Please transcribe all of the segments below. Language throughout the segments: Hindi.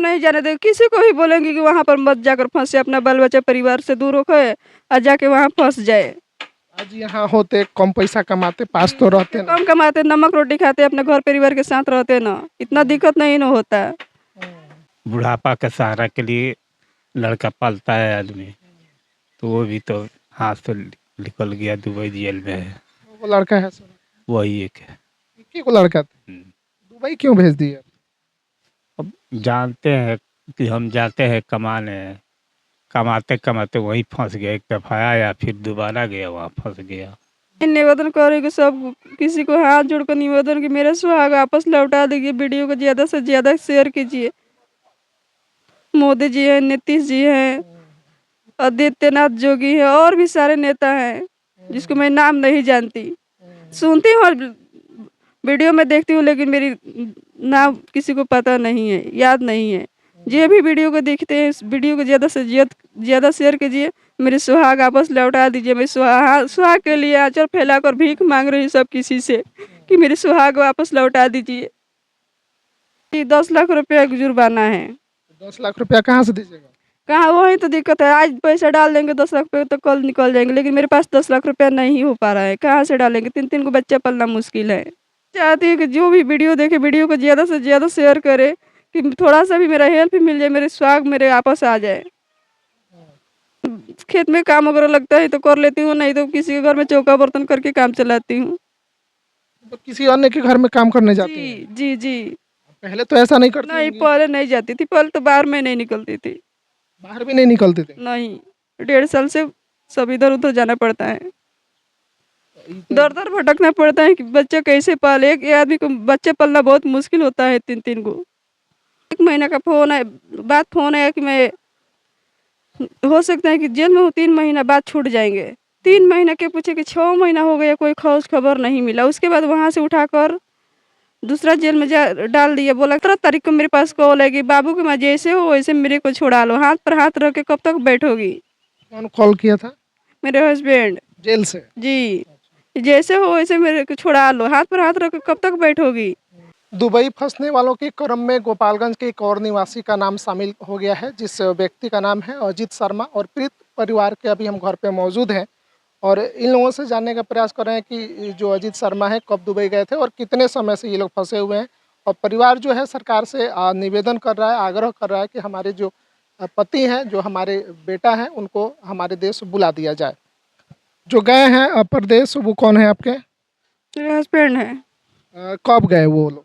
नहीं जाने देंगे, किसी को भी बोलेंगे कि वहाँ पर मत जाकर फंसे, अपना बाल बच्चा परिवार से दूर होकर और जाके वहाँ फंस जाए। आज यहाँ होते कम पैसा कमाते, पास तो रहते ना। कम कमाते, नमक रोटी खाते, अपने घर परिवार के साथ रहते ना, इतना दिक्कत नहीं ना होता। बुढ़ापा का सहारा के लिए लड़का पालता है आदमी, तो वो भी तो हाथ से निकल गया, दुबई जेल में है। वो लड़का है सर, वही एक है। एक ही को लड़का था। हम्म। दुबई क्यों भेज दिया? अब जानते हैं कि हम जाते हैं कमाने, कमाते कमाते वहीं फंस गया। एक दफा आया, फिर दोबारा गया, वहाँ फंस गया। निवेदन करेंगे सब किसी को हाथ जोड़कर निवेदन कि मेरा सुहाग वापस लौटा दीजिए। वीडियो को ज़्यादा से ज़्यादा शेयर कीजिए। मोदी जी हैं, नीतीश जी हैं, आदित्यनाथ जोगी है, और भी सारे नेता हैं जिसको मैं नाम नहीं जानती। सुनती हूँ और वीडियो में देखती हूँ, लेकिन मेरी नाम किसी को पता नहीं है, याद नहीं है। जो भी वीडियो को देखते हैं, इस वीडियो को ज़्यादा से ज़्यादा शेयर कीजिए। मेरे सुहाग वापस लौटा दीजिए। मैं सुहाग के लिए आंचल फैलाकर भीख मांग रही हूँ सब किसी से कि मेरे सुहाग वापस लौटा दीजिए। 10 लाख रुपया जुर्माना है। 10 लाख रुपया कहाँ से दीजिएगा? कहाँ, वही तो दिक्कत है। आज पैसा डाल देंगे 10 लाख रुपये तो कल निकल जाएंगे, लेकिन मेरे पास 10 लाख रुपया नहीं हो पा रहा है। कहाँ से डालेंगे? 3 को बच्चा पलना मुश्किल है। चाहती हूँ कि जो भी वीडियो देखे, वीडियो को ज़्यादा से ज़्यादा शेयर करे कि थोड़ा सा भी मेरा हेल्प मिल जाए, मेरे सुहाग मेरे वापस आ जाए। खेत में काम वगैरह लगता है तो कर लेती हूँ, नहीं तो किसी के घर में चौका बर्तन करके काम चलाती हूँ। तो किसी अन्य के घर में काम करने जाते हैं? जी जी जी। पहले तो ऐसा नहीं करती नहीं, होंगी? पहले नहीं जाती थी, पहले तो बाहर में नहीं निकलती थी। बाहर भी नहीं निकलते थे? नहीं, 1.5 साल से सब इधर उधर जाना पड़ता है। दर दर भटकना पड़ता है कि बच्चा कैसे पाले। एक आदमी को बच्चे पालना बहुत मुश्किल होता है, 3 को। 1 महीना का फोन है, बात फोन है कि मैं हो सकता है कि जेल में हूँ, 3 महीना बाद छूट जाएंगे। 3 महीना के पूछे कि 6 महीना हो गया, कोई खोज खबर नहीं मिला। उसके बाद वहाँ से उठाकर दूसरा जेल में डाल दिया। बोला 17 तारीख को मेरे पास कॉल है कि बाबू की माँ जैसे हो वैसे मेरे को छुड़ा लो, हाथ पर हाथ रख के कब तक बैठोगी। कौन कॉल किया था? मेरे हस्बैंड जेल से? जी, जैसे हो वैसे मेरे को छुड़ा लो, हाथ पर हाथ रख के कब तक बैठोगी। दुबई फंसने वालों के क्रम में गोपालगंज के एक और निवासी का नाम शामिल हो गया है, जिस व्यक्ति का नाम है अजीत शर्मा। और पीड़ित परिवार के अभी हम घर पे मौजूद हैं और इन लोगों से जानने का प्रयास कर रहे हैं कि जो अजीत शर्मा है कब दुबई गए थे और कितने समय से ये लोग फंसे हुए हैं। और परिवार जो है सरकार से निवेदन कर रहा है, आग्रह कर रहा है कि हमारे जो पति हैं, जो हमारे बेटा हैं, उनको हमारे देश बुला दिया जाए। जो गए हैं प्रदेश, वो कौन है आपके? मेरे हस्बैंड है। कब गए वो लोग?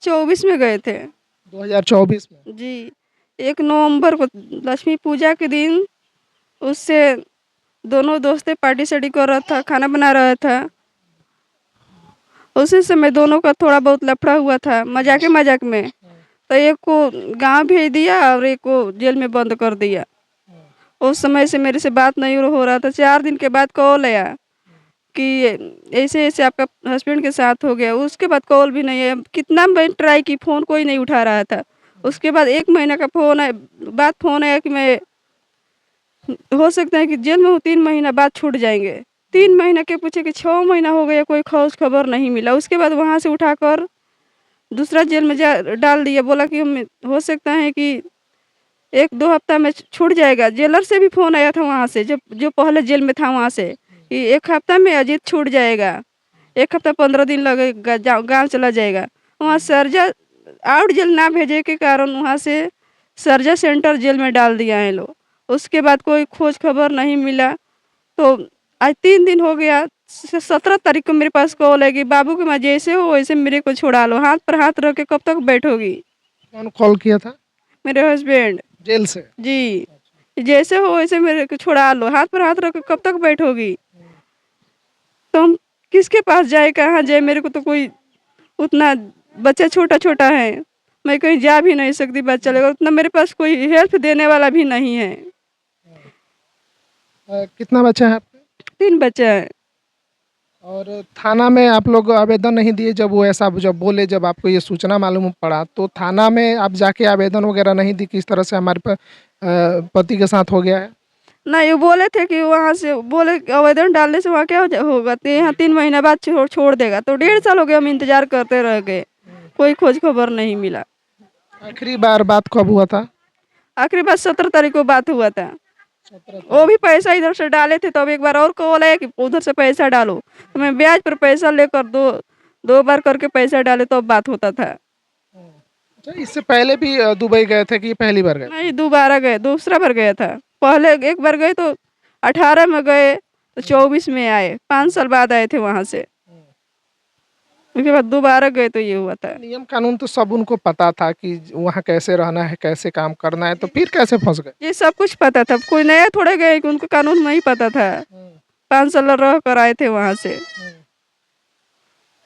24 में गए थे 2024 में? जी। 1 नवंबर को लक्ष्मी पूजा के दिन उससे दोनों दोस्तें पार्टी सार्टी कर रहा था, खाना बना रहा था। उसी समय दोनों का थोड़ा बहुत लफड़ा हुआ था, मजाक में। तो एक को गांव भेज दिया और एक को जेल में बंद कर दिया। उस समय से मेरे से बात नहीं हो रहा था। 4 दिन के बाद कॉल आया कि ऐसे ऐसे आपका हस्बैंड के साथ हो गया। उसके बाद कॉल भी नहीं है। कितना मैं ट्राई की, फ़ोन कोई नहीं उठा रहा था। उसके बाद 1 महीना का फ़ोन है, बाद फ़ोन आया कि मैं हो सकता है कि जेल में हूँ, 3 महीना बाद छूट जाएंगे। 3 महीना के पूछे कि 6 महीना हो गया, कोई खोज खबर नहीं मिला। उसके बाद वहाँ से उठाकर दूसरा जेल में डाल दिया। बोला कि हम हो सकता है कि 1-2 हफ्ता में छूट जाएगा। जेलर से भी फ़ोन आया था वहाँ से, जो पहले जेल में था, वहाँ से कि 1 हफ्ता में अजीत छूट जाएगा, 1 हफ्ता 15 दिन लगेगा, गाँव चला जाएगा। वहाँ सरजा आउट जेल ना भेजे के कारण वहाँ से सरजा सेंटर जेल में डाल दिया है लोग। उसके बाद कोई खोज खबर नहीं मिला। तो आज 3 दिन हो गया। 17 तारीख को मेरे पास कॉल है कि बाबू की माँ जैसे हो वैसे मेरे को छुड़ा लो, हाथ पर हाथ रख के कब तक बैठोगी। कौन कॉल किया था? मेरे हस्बैंड जेल से? जी, जैसे हो वैसे मेरे को छुड़ा लो, हाथ पर हाथ रख के कब तक बैठोगी। तो हम किसके पास जाए, कहाँ जाए? मेरे को तो कोई उतना, बच्चा छोटा छोटा है, मैं कहीं जा भी नहीं सकती, बच्चा लेकर। उतना मेरे पास कोई हेल्प देने वाला भी नहीं है। कितना बच्चा है आपका? 3 बच्चा है। और थाना में आप लोग आवेदन नहीं दिए? जब वो ऐसा जब बोले, जब आपको ये सूचना मालूम पड़ा, तो थाना में आप जाके आवेदन वगैरह नहीं दी? किस तरह से हमारे पति के साथ हो गया है? नहीं, वो बोले थे कि वहाँ से बोले आवेदन डालने से वहाँ क्या होगा, तो यहाँ 3 महीना बाद छोड़ देगा। तो 1.5 साल हो गया हम इंतजार करते रह गए, कोई खोज खबर नहीं मिला। आखिरी बार बात कब हुआ था? आखिरी बार 17 तारीख को बात हुआ था। 17 वो भी पैसा इधर से डाले थे, तब एक बार और कॉल आया कि उधर से पैसा डालो, तो मैं ब्याज पर पैसा लेकर दो दो बार करके पैसा डाले तो बात होता था। अच्छा, इससे पहले भी दुबई गए थे कि ये पहली बार गए? नहीं, दोबारा गए, दूसरा बार गया था। पहले एक बार गए तो 18 में गए, तो 24 में आए, 5 साल बाद आए थे वहां से। उसके बाद दोबारा गए तो ये हुआ था। नियम कानून तो सब उनको पता था कि वहाँ कैसे रहना है, कैसे काम करना है, तो फिर कैसे फंस गए? ये सब कुछ पता था, कोई नया थोड़े गए कि उनको कानून नहीं पता था। 5 साल रह कर आए थे वहां से।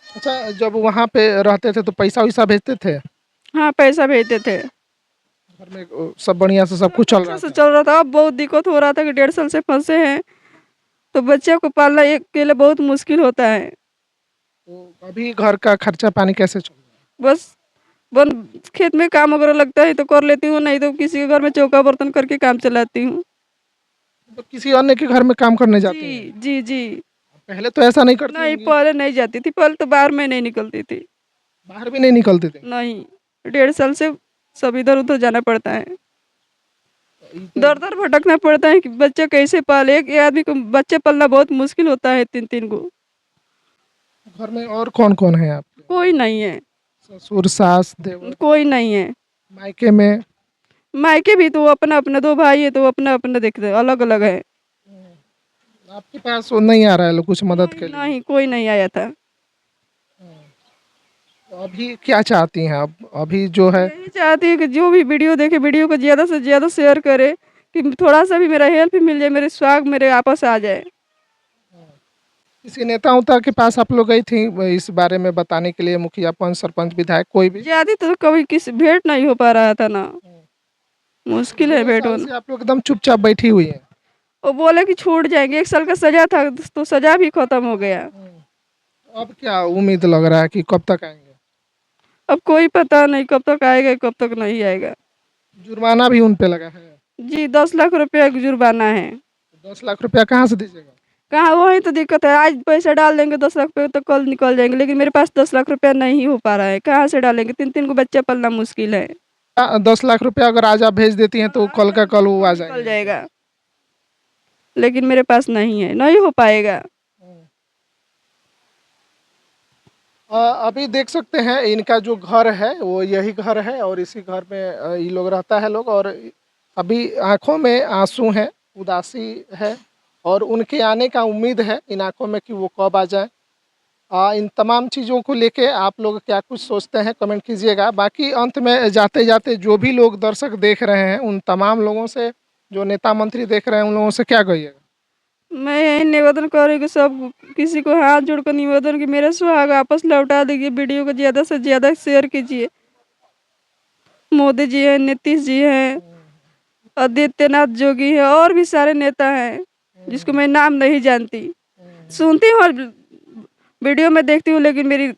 अच्छा, जब वहाँ पे रहते थे तो पैसा वैसा भेजते थे? हाँ, पैसा भेजते थे। घर में सब बढ़िया से सब कुछ चल रहा अच्छे से था? चल रहा था। अब बहुत दिक्कत हो रहा था कि 1.5 साल से फंसे हैं, तो बच्चे को पालना एक अकेले बहुत मुश्किल होता है। तो अभी घर का खर्चा पानी कैसे चल रहा बस बन खेत में काम वगैरह लगता है तो कर लेती हूँ, नहीं तो किसी के घर में चौका बर्तन करके काम चलाती हूँ। है? तो किसी अन्य के घर में काम करने जाते हैं? जी जी जी। पहले तो ऐसा नहीं करती नहीं, होंगी? पहले नहीं जाती थी, पहले तो बाहर में नहीं निकलती थी। बाहर भी नहीं निकलते थे? नहीं, 1.5 साल से सब इधर उधर जाना पड़ता है, दर दर भटकना पड़ता है कि बच्चा कैसे पाले। एक आदमी को बच्चे पालना बहुत मुश्किल होता है, 3-3 को। घर में और कौन कौन है आपके? कोई नहीं है, ससुर, सास, देवर? कोई नहीं है। मायके में? मायके भी तो वो अपना अपना, 2 भाई है तो वो अपना अपना देखते हैं, अलग अलग है। आपके पास वो नहीं आ रहा है लोग कुछ मदद के लिए? नहीं, कोई नहीं आया था। तो अभी क्या चाहती हैं आप? अभी जो है यही चाहती है कि जो भी वीडियो देखे, वीडियो को ज़्यादा से ज़्यादा शेयर करे, कि थोड़ा सा भी मेरा हेल्प मिल जाए, मेरे स्वाग मेरे आपस आ जाए। किसी नेता उता के पास आप लोग गई थी इस बारे में बताने के लिए? मुखिया, पंच, सरपंच, विधायक कोई भी? ज़्यादा तो कभी किसी भेंट नहीं हो पा रहा था ना, मुश्किल है 2 भेंट साल होना। से आप लोग एकदम चुपचाप बैठी हुई हैं। वो बोले कि छूट जाएंगे, 1 साल का सजा था तो सजा भी खत्म हो गया। अब क्या उम्मीद लग रहा है कि कब तक आएंगे? अब कोई पता नहीं कब तक आएगा कब तक नहीं आएगा। जुर्माना भी उन पे लगा है? जी, 10 लाख रुपया का जुर्माना है। 10 लाख रुपया कहाँ से दीजिएगा? कहाँ, वही तो दिक्कत है। आज पैसा डाल देंगे 10 लाख रुपये तो कल निकल जाएंगे, लेकिन मेरे पास 10 लाख रुपया नहीं हो पा रहा है। कहाँ से डालेंगे? 3-3 को बच्चा पालना मुश्किल है। 10 लाख रुपया अगर आज आप भेज देती हैं तो कल का कल वो आ निकल जाएंगे। जाएगा, लेकिन मेरे पास नहीं है, नहीं हो पाएगा। अभी देख सकते हैं इनका जो घर है वो यही घर है और इसी घर में ये लोग रहता है लोग। और अभी आंखों में आंसू हैं, उदासी है और उनके आने का उम्मीद है इन आंखों में कि वो कब आ जाए। इन तमाम चीज़ों को लेके आप लोग क्या कुछ सोचते हैं कमेंट कीजिएगा। बाकी अंत में जाते जाते जो भी लोग दर्शक देख रहे हैं उन तमाम लोगों से, जो नेता मंत्री देख रहे हैं उन लोगों से क्या कहिएगा? मैं यही निवेदन करूँगी, सब किसी को हाथ जोड़कर निवेदन कि मेरा सुहाग वापस लौटा दीजिए। वीडियो को ज़्यादा से ज़्यादा शेयर कीजिए। मोदी जी हैं, नीतीश जी हैं, आदित्यनाथ जोगी है, और भी सारे नेता हैं जिसको मैं नाम नहीं जानती। सुनती हूँ और वीडियो में देखती हूँ, लेकिन मेरी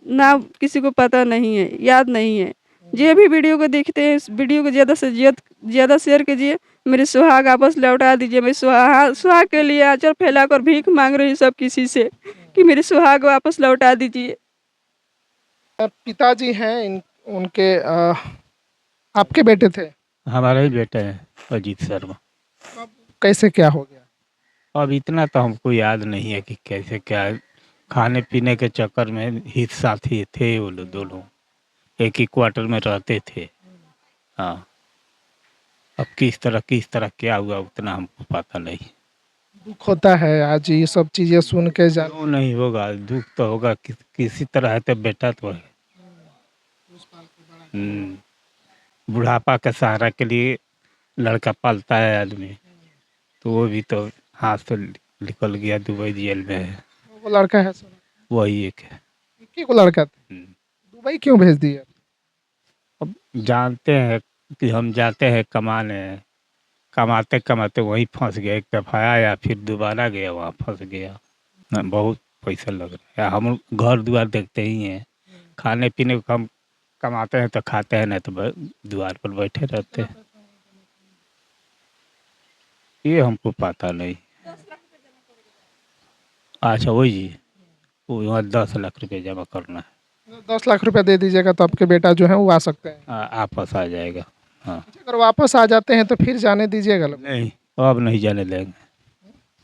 नाम किसी को पता नहीं है, याद नहीं है। जो भी वीडियो को देखते हैं, इस वीडियो को ज़्यादा से ज़्यादा शेयर कीजिए। मेरे सुहाग वापस लौटा दीजिए। मैं सुहाग के लिए आंचल फैलाकर भीख मांग रही हूँ सब किसी से कि मेरे सुहाग वापस लौटा दीजिए। पिताजी हैं उनके आपके बेटे थे? हमारा ही बेटा है अजीत शर्मा। कैसे क्या हो गया? अब इतना तो हमको याद नहीं है कि कैसे क्या, खाने पीने के चक्कर में हित साथी थे वो लोग दोनों, एक ही क्वार्टर में रहते थे। हाँ, अब किस तरह क्या हुआ उतना हमको पता नहीं। दुख होता है आज ये सब चीजें सुन के जान। क्यों नहीं होगा, दुख तो होगा। किसी तरह है तो बेटा तो है। बुढ़ापा के सहारा के लिए लड़का पालता है आदमी, तो वो भी तो हाथ से निकल गया, दुबई जेल में है। वो लड़का है सर? वही एक है। एक ही को लड़का था? हम्म। दुबई क्यों भेज दिया? अब जानते हैं कि हम जाते हैं कमाने, कमाते कमाते वहीं फंस गया। एक दफ़ा आया फिर दोबारा गया, वहाँ फंस गया। बहुत पैसा लग रहा है। हम घर द्वार देखते ही हैं, खाने पीने को हम कमाते हैं तो खाते हैं, नहीं तो द्वार पर बैठे रहते हैं। ये हमको पता नहीं। अच्छा, वही जी, वो वहाँ 10 लाख रुपये जमा करना है। 10 लाख रुपया दे दीजिएगा तो आपके बेटा जो है वो आ सकते हैं। आपस आ जाएगा। हाँ। अगर वापस आ जाते हैं तो फिर जाने दीजिएगा लोग। नहीं, अब नहीं जाने देंगे,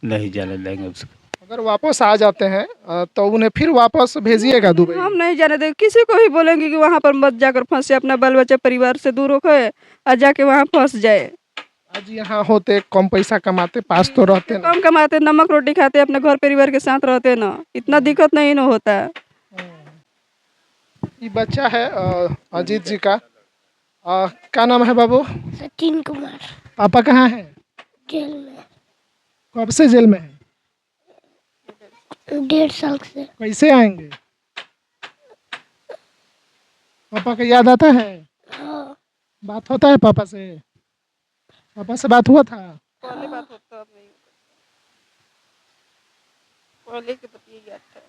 नहीं जाने देंगे उसको। अगर वापस आ जाते हैं तो उन्हें फिर वापस भेजिएगा दुबई। हम नहीं जाने देंगे, किसी को भी बोलेंगे कि वहाँ पर मत जाकर फंसे, अपना बाल बच्चा परिवार से दूर होकर और जाके वहाँ फंस जाए। आज यहाँ होते कम पैसा कमाते, पास तो रहते ना। कम कमाते, नमक रोटी खाते, अपने घर परिवार के साथ रहते ना, इतना दिक्कत नहीं ना होता। ये बच्चा है अजीत जी का। क्या नाम है बाबू? सचिन कुमार। पापा कहाँ हैं? जेल में कब से जेल में है? 1.5 साल से। कैसे आएंगे? पापा का याद आता है? हाँ, बात होता है पापा से? पापा से बात हुआ था? पहले बात होता, अब नहीं होता। पहले के बतिया था।